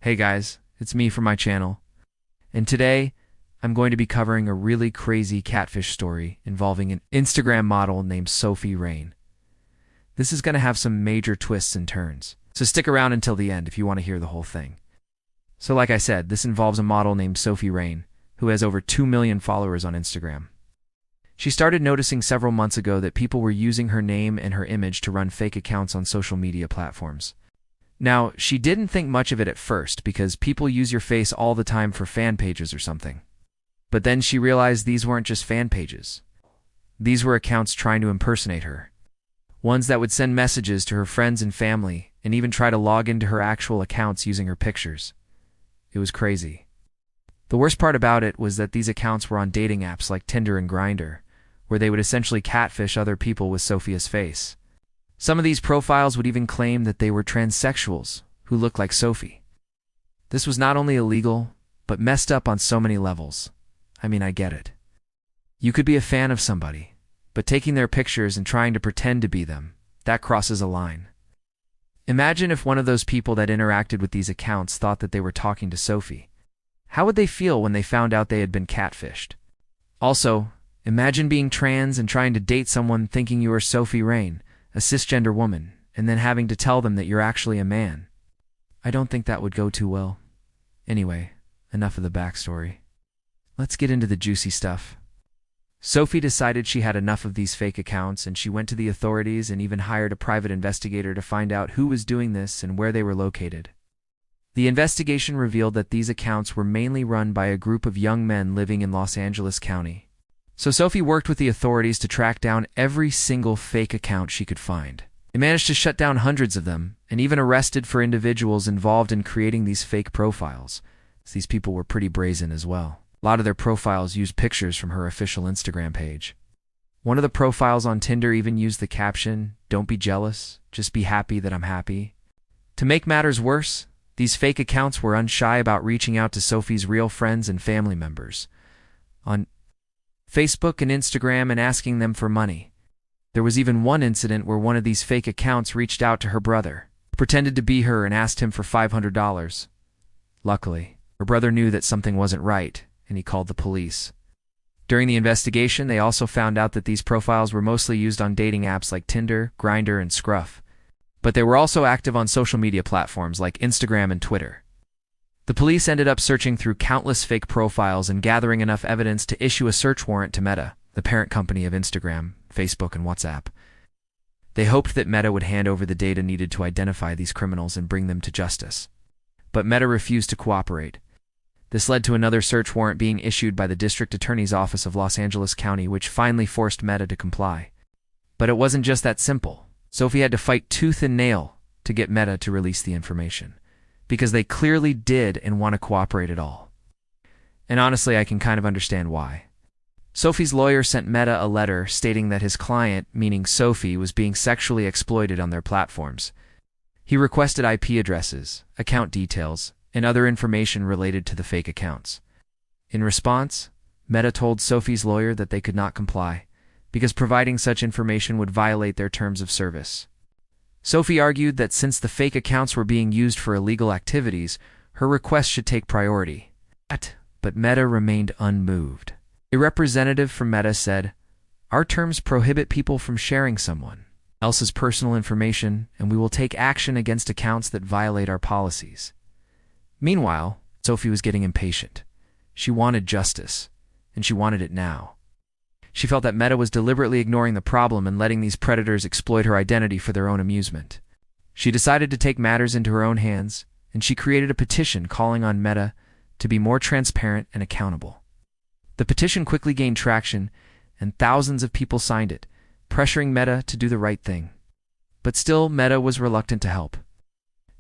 Hey guys, it's me from my channel, and today I'm going to be covering a really crazy catfish story involving an Instagram model named Sophie Rain. This is going to have some major twists and turns, so stick around until the end if you want to hear the whole thing. So like I said, this involves a model named Sophie Rain, who has over 2 million followers on Instagram. She started noticing several months ago that people were using her name and her image to run fake accounts on social media platforms. Now, she didn't think much of it at first because people use your face all the time for fan pages or something. But then she realized these weren't just fan pages. These were accounts trying to impersonate her. Ones that would send messages to her friends and family and even try to log into her actual accounts using her pictures. It was crazy. The worst part about it was that these accounts were on dating apps like Tinder and Grindr, where they would essentially catfish other people with Sophia's face. Some of these profiles would even claim that they were transsexuals who looked like Sophie. This was not only illegal, but messed up on so many levels. I mean, I get it. You could be a fan of somebody, but taking their pictures and trying to pretend to be them, that crosses a line. Imagine if one of those people that interacted with these accounts thought that they were talking to Sophie. How would they feel when they found out they had been catfished? Also, imagine being trans and trying to date someone thinking you are Sophie Rain, a cisgender woman, and then having to tell them that you're actually a man. I don't think that would go too well. Anyway, enough of the backstory. Let's get into the juicy stuff. Sophie decided she had enough of these fake accounts, and she went to the authorities and even hired a private investigator to find out who was doing this and where they were located. The investigation revealed that these accounts were mainly run by a group of young men living in Los Angeles County. So Sophie worked with the authorities to track down every single fake account she could find. They managed to shut down hundreds of them, and even arrested for individuals involved in creating these fake profiles. These people were pretty brazen as well. A lot of their profiles used pictures from her official Instagram page. One of the profiles on Tinder even used the caption, "Don't be jealous, just be happy that I'm happy." To make matters worse, these fake accounts were unshy about reaching out to Sophie's real friends and family members on Facebook and Instagram and asking them for money. There was even one incident where one of these fake accounts reached out to her brother, pretended to be her, and asked him for $500. Luckily, her brother knew that something wasn't right, and he called the police. During the investigation, they also found out that these profiles were mostly used on dating apps like Tinder, Grindr, and Scruff. But they were also active on social media platforms like Instagram and Twitter. The police ended up searching through countless fake profiles and gathering enough evidence to issue a search warrant to Meta, the parent company of Instagram, Facebook, and WhatsApp. They hoped that Meta would hand over the data needed to identify these criminals and bring them to justice. But Meta refused to cooperate. This led to another search warrant being issued by the District Attorney's Office of Los Angeles County, which finally forced Meta to comply. But it wasn't just that simple. Sophie had to fight tooth and nail to get Meta to release the information, because they clearly did and want to cooperate at all. And honestly, I can kind of understand why. Sophie's lawyer sent Meta a letter stating that his client, meaning Sophie, was being sexually exploited on their platforms. He requested IP addresses, account details, and other information related to the fake accounts. In response, Meta told Sophie's lawyer that they could not comply, because providing such information would violate their terms of service. Sophie argued that since the fake accounts were being used for illegal activities, her request should take priority. But Meta remained unmoved. A representative from Meta said, "Our terms prohibit people from sharing someone else's personal information, and we will take action against accounts that violate our policies." Meanwhile, Sophie was getting impatient. She wanted justice, and she wanted it now. She felt that Meta was deliberately ignoring the problem and letting these predators exploit her identity for their own amusement. She decided to take matters into her own hands, and she created a petition calling on Meta to be more transparent and accountable. The petition quickly gained traction, and thousands of people signed it, pressuring Meta to do the right thing. But still, Meta was reluctant to help.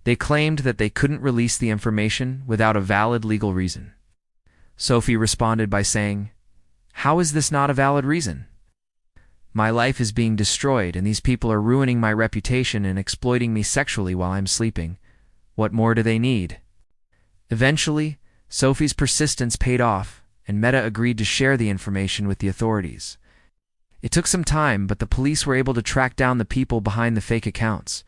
They claimed that they couldn't release the information without a valid legal reason. Sophie responded by saying, "How is this not a valid reason? My life is being destroyed, and these people are ruining my reputation and exploiting me sexually while I'm sleeping. What more do they need?" Eventually, Sophie's persistence paid off, and Meta agreed to share the information with the authorities. It took some time, but the police were able to track down the people behind the fake accounts.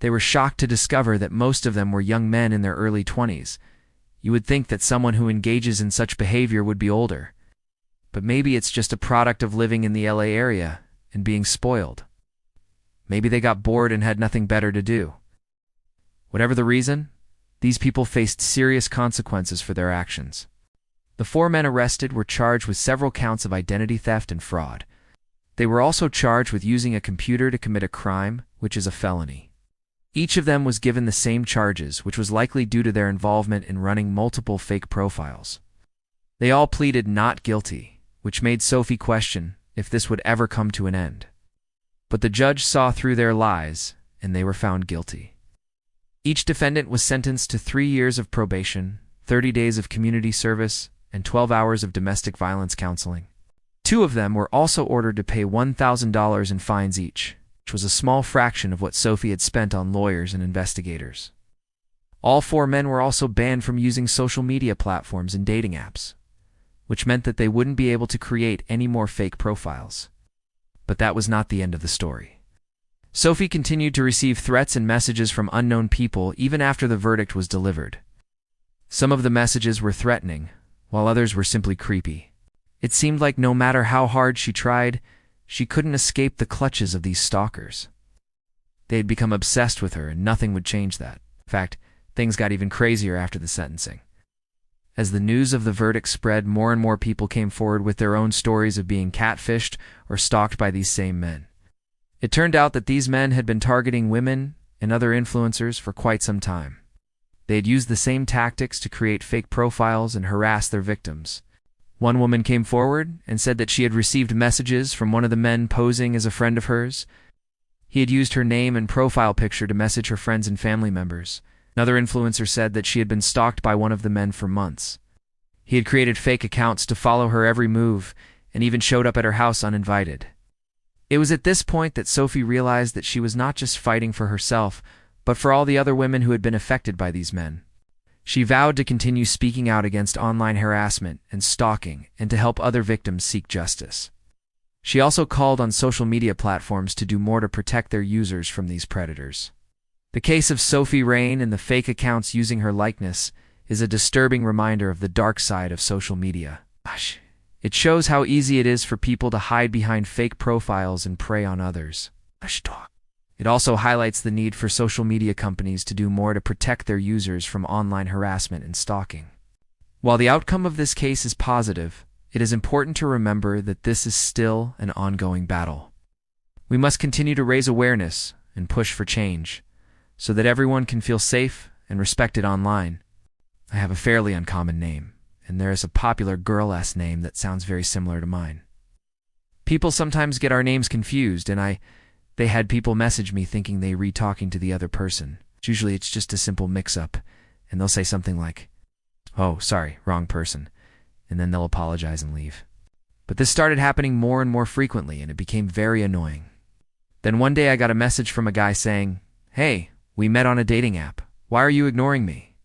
They were shocked to discover that most of them were young men in their early 20s. You would think that someone who engages in such behavior would be older. But maybe it's just a product of living in the LA area and being spoiled. Maybe they got bored and had nothing better to do. Whatever the reason, these people faced serious consequences for their actions. The 4 men arrested were charged with several counts of identity theft and fraud. They were also charged with using a computer to commit a crime, which is a felony. Each of them was given the same charges, which was likely due to their involvement in running multiple fake profiles. They all pleaded not guilty, which made Sophie question if this would ever come to an end. But the judge saw through their lies, and they were found guilty. Each defendant was sentenced to 3 years of probation, 30 days of community service, and 12 hours of domestic violence counseling. 2 of them were also ordered to pay $1,000 in fines each, which was a small fraction of what Sophie had spent on lawyers and investigators. All 4 men were also banned from using social media platforms and dating apps, which meant that they wouldn't be able to create any more fake profiles. But that was not the end of the story. Sophie continued to receive threats and messages from unknown people even after the verdict was delivered. Some of the messages were threatening, while others were simply creepy. It seemed like no matter how hard she tried, she couldn't escape the clutches of these stalkers. They had become obsessed with her, and nothing would change that. In fact, things got even crazier after the sentencing. As the news of the verdict spread, more and more people came forward with their own stories of being catfished or stalked by these same men. It turned out that these men had been targeting women and other influencers for quite some time. They had used the same tactics to create fake profiles and harass their victims. One woman came forward and said that she had received messages from one of the men posing as a friend of hers. He had used her name and profile picture to message her friends and family members. Another influencer said that she had been stalked by one of the men for months. He had created fake accounts to follow her every move and even showed up at her house uninvited. It was at this point that Sophie realized that she was not just fighting for herself, but for all the other women who had been affected by these men. She vowed to continue speaking out against online harassment and stalking and to help other victims seek justice. She also called on social media platforms to do more to protect their users from these predators. The case of Sophie Rain and the fake accounts using her likeness is a disturbing reminder of the dark side of social media. It shows how easy it is for people to hide behind fake profiles and prey on others. It also highlights the need for social media companies to do more to protect their users from online harassment and stalking. While the outcome of this case is positive, it is important to remember that this is still an ongoing battle. We must continue to raise awareness and push for change, so that everyone can feel safe and respected online. I have a fairly uncommon name, and there is a popular girl-ass name that sounds very similar to mine. People sometimes get our names confused, and they had people message me thinking they read talking to the other person. Usually it's just a simple mix-up, and they'll say something like, "Oh, sorry, wrong person," and then they'll apologize and leave. But this started happening more and more frequently, and it became very annoying. Then one day I got a message from a guy saying, "Hey, we met on a dating app. Why are you ignoring me?"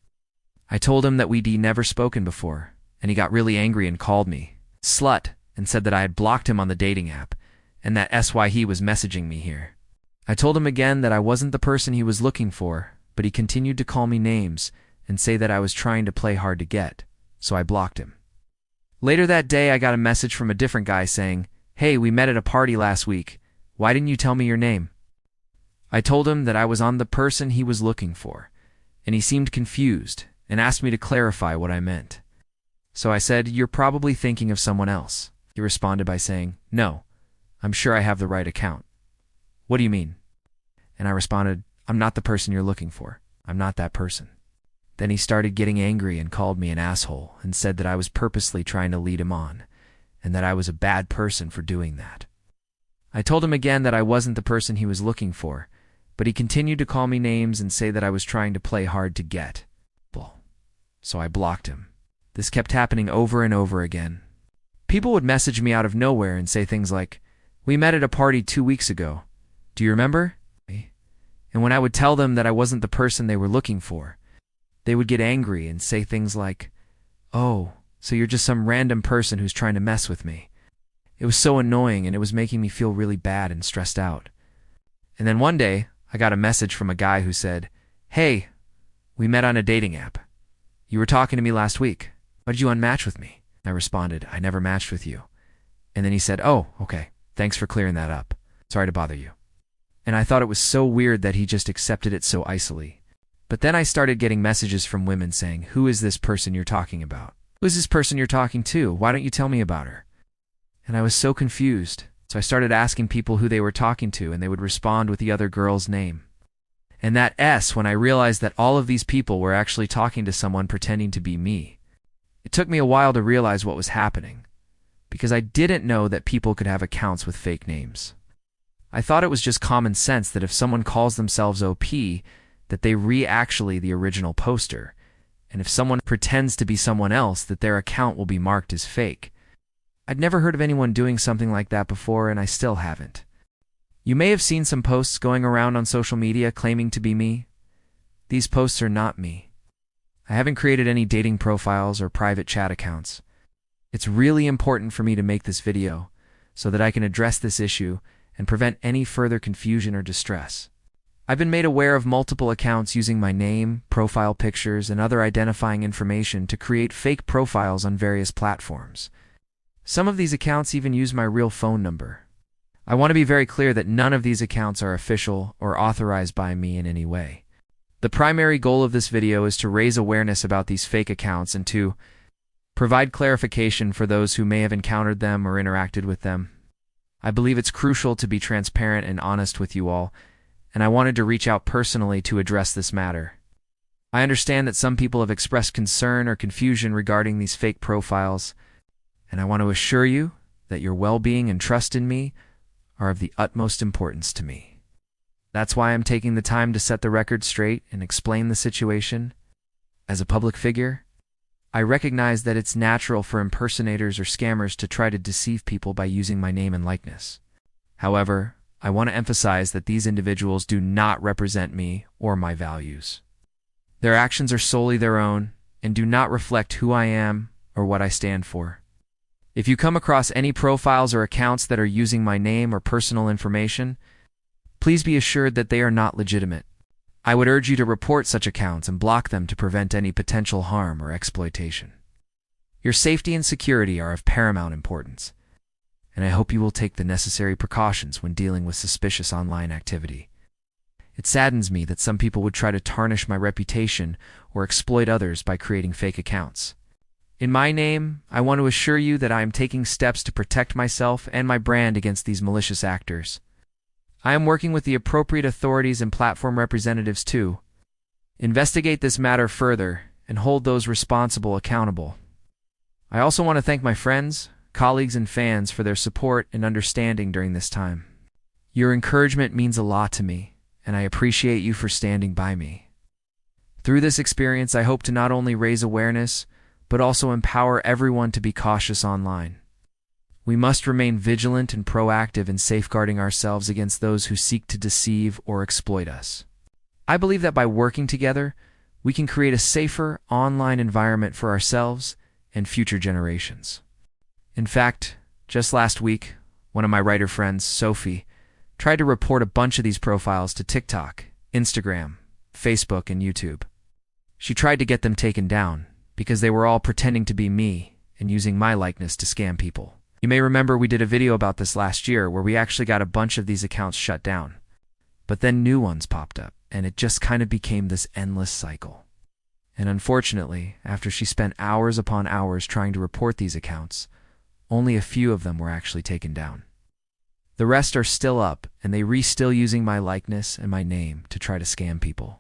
I told him that we'd never spoken before, and he got really angry and called me slut and said that I had blocked him on the dating app, and that he was messaging me here. I told him again that I wasn't the person he was looking for, but he continued to call me names and say that I was trying to play hard to get, so I blocked him. Later that day, I got a message from a different guy saying, "Hey, we met at a party last week. Why didn't you tell me your name?" I told him that I was on the person he was looking for, and he seemed confused and asked me to clarify what I meant. So I said, "You're probably thinking of someone else." He responded by saying, "No, I'm sure I have the right account." "What do you mean?" And I responded, "I'm not the person you're looking for. I'm not that person." Then he started getting angry and called me an asshole and said that I was purposely trying to lead him on and that I was a bad person for doing that. I told him again that I wasn't the person he was looking for, but he continued to call me names and say that I was trying to play hard to get. So I blocked him. This kept happening over and over again. People would message me out of nowhere and say things like, "We met at a party 2 weeks ago. Do you remember?" And when I would tell them that I wasn't the person they were looking for, they would get angry and say things like, "Oh, so you're just some random person who's trying to mess with me." It was so annoying, and it was making me feel really bad and stressed out. And then one day, I got a message from a guy who said, "Hey, we met on a dating app. You were talking to me last week. Why did you unmatch with me?" I responded, "I never matched with you." And then he said, "Oh, okay. Thanks for clearing that up. Sorry to bother you." And I thought it was so weird that he just accepted it so icily. But then I started getting messages from women saying, "Who is this person you're talking about? Who is this person you're talking to? Why don't you tell me about her?" And I was so confused. So I started asking people who they were talking to, and they would respond with the other girl's name. And that S, when I realized that all of these people were actually talking to someone pretending to be me. It took me a while to realize what was happening, because I didn't know that people could have accounts with fake names. I thought it was just common sense that if someone calls themselves OP, that they actually the original poster, and if someone pretends to be someone else, that their account will be marked as fake. I'd never heard of anyone doing something like that before, and I still haven't. You may have seen some posts going around on social media claiming to be me. These posts are not me. I haven't created any dating profiles or private chat accounts. It's really important for me to make this video so that I can address this issue and prevent any further confusion or distress. I've been made aware of multiple accounts using my name, profile pictures, and other identifying information to create fake profiles on various platforms. Some of these accounts even use my real phone number. I want to be very clear that none of these accounts are official or authorized by me in any way. The primary goal of this video is to raise awareness about these fake accounts and to provide clarification for those who may have encountered them or interacted with them. I believe it's crucial to be transparent and honest with you all, and I wanted to reach out personally to address this matter. I understand that some people have expressed concern or confusion regarding these fake profiles, and I want to assure you that your well-being and trust in me are of the utmost importance to me. That's why I'm taking the time to set the record straight and explain the situation. As a public figure, I recognize that it's natural for impersonators or scammers to try to deceive people by using my name and likeness. However, I want to emphasize that these individuals do not represent me or my values. Their actions are solely their own and do not reflect who I am or what I stand for. If you come across any profiles or accounts that are using my name or personal information, please be assured that they are not legitimate. I would urge you to report such accounts and block them to prevent any potential harm or exploitation. Your safety and security are of paramount importance, and I hope you will take the necessary precautions when dealing with suspicious online activity. It saddens me that some people would try to tarnish my reputation or exploit others by creating fake accounts. In my name, I want to assure you that I am taking steps to protect myself and my brand against these malicious actors. I am working with the appropriate authorities and platform representatives to investigate this matter further and hold those responsible accountable. I also want to thank my friends, colleagues, and fans for their support and understanding during this time. Your encouragement means a lot to me, and I appreciate you for standing by me. Through this experience, I hope to not only raise awareness, but also empower everyone to be cautious online. We must remain vigilant and proactive in safeguarding ourselves against those who seek to deceive or exploit us. I believe that by working together, we can create a safer online environment for ourselves and future generations. In fact, just last week, one of my writer friends, Sophie, tried to report a bunch of these profiles to TikTok, Instagram, Facebook, and YouTube. She tried to get them taken down because they were all pretending to be me and using my likeness to scam people. You may remember we did a video about this last year where we actually got a bunch of these accounts shut down. But then new ones popped up, and it just kind of became this endless cycle. And unfortunately, after she spent hours upon hours trying to report these accounts, only a few of them were actually taken down. The rest are still up, and they still using my likeness and my name to try to scam people.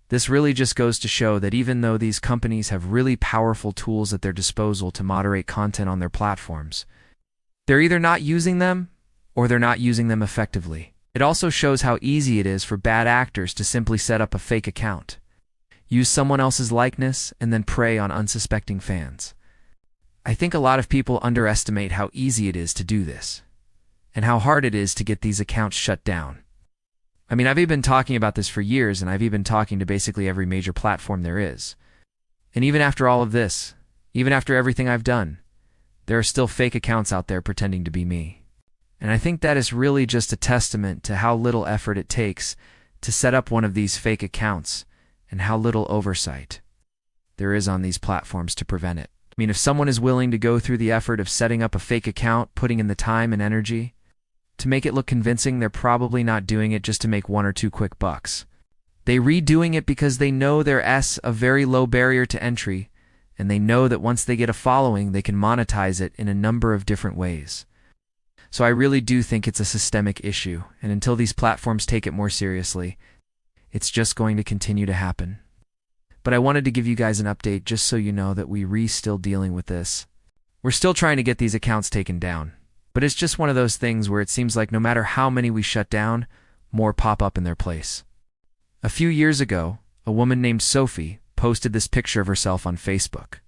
This really just goes to show that even though these companies have really powerful tools at their disposal to moderate content on their platforms, they're either not using them or they're not using them effectively. It also shows how easy it is for bad actors to simply set up a fake account, use someone else's likeness, and then prey on unsuspecting fans. I think a lot of people underestimate how easy it is to do this, and how hard it is to get these accounts shut down. I mean, I've even been talking about this for years, and I've even been talking to basically every major platform there is. And even after all of this, even after everything I've done, there are still fake accounts out there pretending to be me. And I think that is really just a testament to how little effort it takes to set up one of these fake accounts and how little oversight there is on these platforms to prevent it. I mean, if someone is willing to go through the effort of setting up a fake account, putting in the time and energy to make it look convincing, they're probably not doing it just to make 1 or 2 quick bucks. They redoing it because they know there's a very low barrier to entry, and they know that once they get a following, they can monetize it in a number of different ways. So I really do think it's a systemic issue, and until these platforms take it more seriously, it's just going to continue to happen. But I wanted to give you guys an update just so you know that we're still dealing with this. We're still trying to get these accounts taken down, but it's just one of those things where it seems like no matter how many we shut down, more pop up in their place. A few years ago, a woman named Sophie posted this picture of herself on Facebook.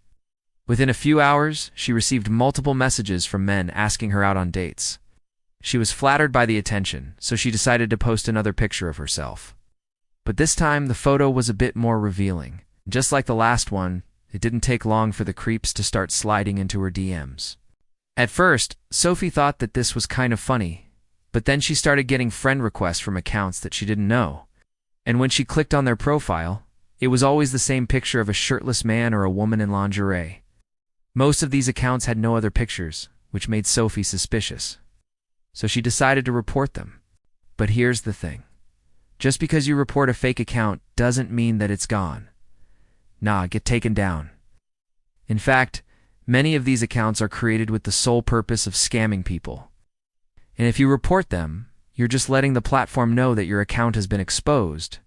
Within a few hours, she received multiple messages from men asking her out on dates. She was flattered by the attention, so she decided to post another picture of herself. But this time, the photo was a bit more revealing. Just like the last one, it didn't take long for the creeps to start sliding into her DMs. At first, Sophie thought that this was kind of funny, but then she started getting friend requests from accounts that she didn't know. And when she clicked on their profile, it was always the same picture of a shirtless man or a woman in lingerie. Most of these accounts had no other pictures, which made Sophie suspicious. So she decided to report them. But here's the thing. Just because you report a fake account doesn't mean that it's gone. Nah, get taken down. In fact, many of these accounts are created with the sole purpose of scamming people. And if you report them, you're just letting the platform know that your account has been exposed.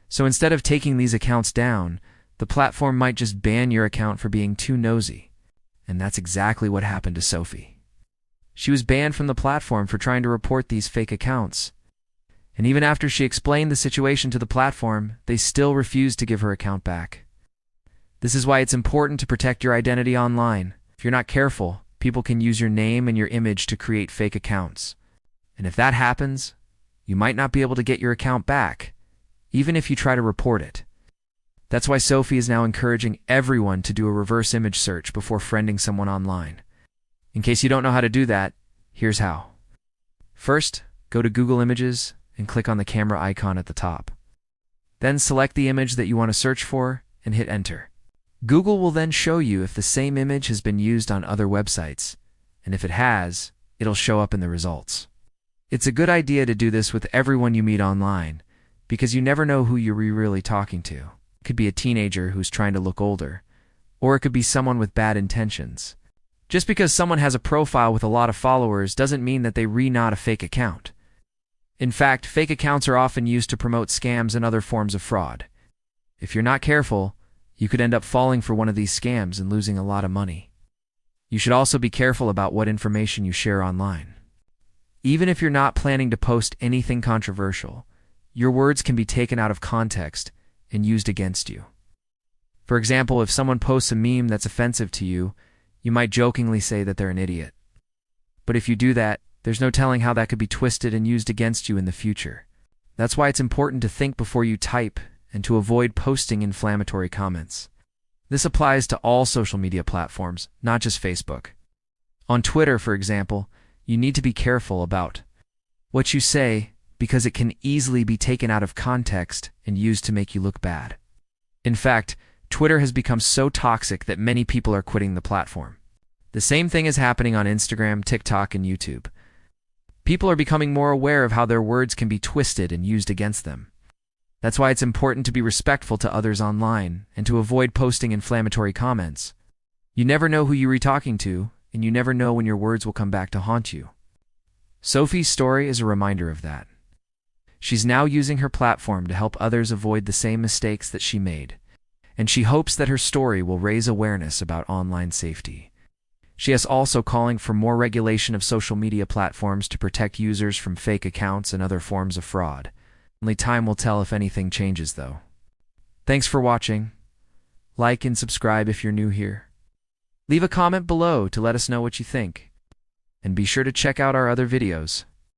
So instead of taking these accounts down, the platform might just ban your account for being too nosy. And that's exactly what happened to Sophie. She was banned from the platform for trying to report these fake accounts. And even after she explained the situation to the platform, they still refused to give her account back. This is why it's important to protect your identity online. If you're not careful, people can use your name and your image to create fake accounts. And if that happens, you might not be able to get your account back, even if you try to report it. That's why Sophie is now encouraging everyone to do a reverse image search before friending someone online. In case you don't know how to do that, here's how. First, go to Google Images and click on the camera icon at the top. Then select the image that you want to search for and hit enter. Google will then show you if the same image has been used on other websites, and if it has, it'll show up in the results. It's a good idea to do this with everyone you meet online, because you never know who you're really talking to. It could be a teenager who's trying to look older, or it could be someone with bad intentions. Just because someone has a profile with a lot of followers doesn't mean that they're not a fake account. In fact, fake accounts are often used to promote scams and other forms of fraud. If you're not careful, you could end up falling for one of these scams and losing a lot of money. You should also be careful about what information you share online. Even if you're not planning to post anything controversial, your words can be taken out of context and used against you. For example, if someone posts a meme that's offensive to you, you might jokingly say that they're an idiot. But if you do that, there's no telling how that could be twisted and used against you in the future. That's why it's important to think before you type and to avoid posting inflammatory comments. This applies to all social media platforms, not just Facebook. On Twitter, for example, you need to be careful about what you say because it can easily be taken out of context and used to make you look bad. In fact, Twitter has become so toxic that many people are quitting the platform. The same thing is happening on Instagram, TikTok, and YouTube. People are becoming more aware of how their words can be twisted and used against them. That's why it's important to be respectful to others online and to avoid posting inflammatory comments. You never know who you're talking to, and you never know when your words will come back to haunt you. Sophie's story is a reminder of that. She's now using her platform to help others avoid the same mistakes that she made, and she hopes that her story will raise awareness about online safety. She is also calling for more regulation of social media platforms to protect users from fake accounts and other forms of fraud. Only time will tell if anything changes, though. Thanks for watching. Like and subscribe if you're new here. Leave a comment below to let us know what you think. And be sure to check out our other videos.